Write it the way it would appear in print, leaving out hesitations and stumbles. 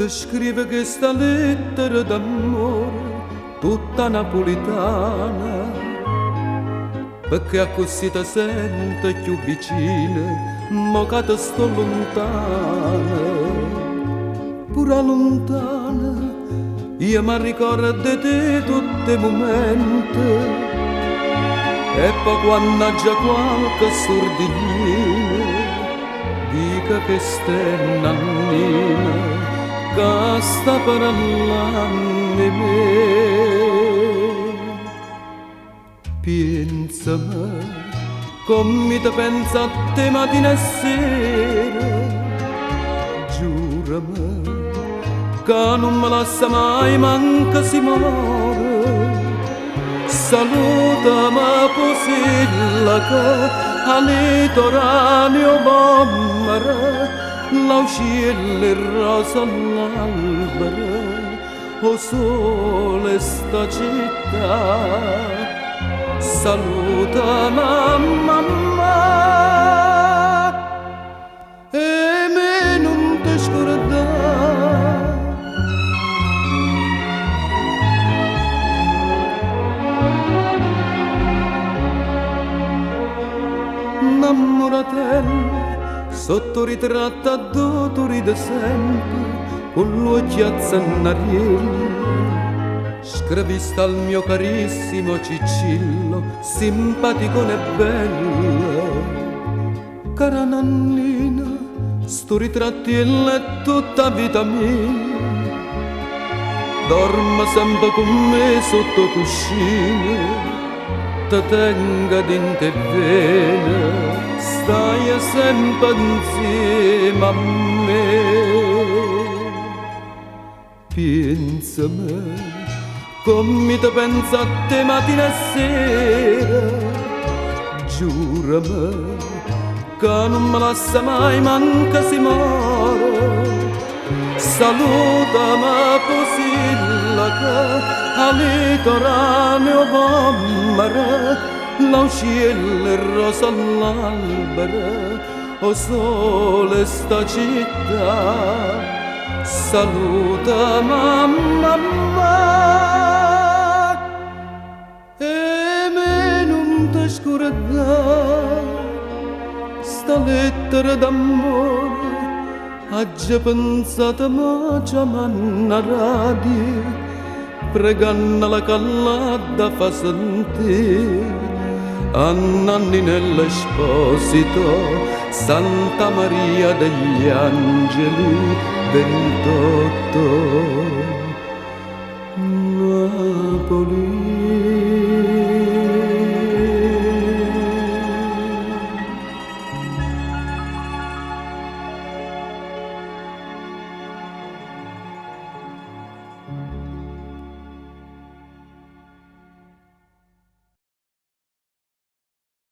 Ti scrive questa lettera d'amore tutta napolitana, perché così ti sento più vicina, ma che ti sto lontana. Pure lontana, io mi ricordo di te tutti i momenti, e poi quando c'è qualche sordina, dica che stai nannina, che sta parlando di me. Pensami come ti pensa a te mattina e sera, giurami che non me lascia mai manca si muore. Salutami così la che a litoraneo bombara, l'auciello e rosa all'albero, o sole sta città. Saluta mamma e me non ti scordare. Innamoratello sotto ritratto a tu ride sempre con l'occhiazza nariello. Scravista al mio carissimo Cicillo, simpatico e bello. Cara nannina, sto ritratti e tutta vita mia. Dorma sempre con me sotto cuscino, te tenga din te vene, stai sempre insieme a me. Pensami come ti pensa a te mattina e sera, giurami che non me lascia mai manca si muore. Salutami così la che a litoraneo bombara, l'auciello e rosa all'albero, o sole sta città. Saluta mamma e me non ti scordare. Sta lettera d'amore ha già pensato ma chiamanna radio, pregando la callata fa sentire a Nanni nell'Esposito, Santa Maria degli Angeli 28, Napoli.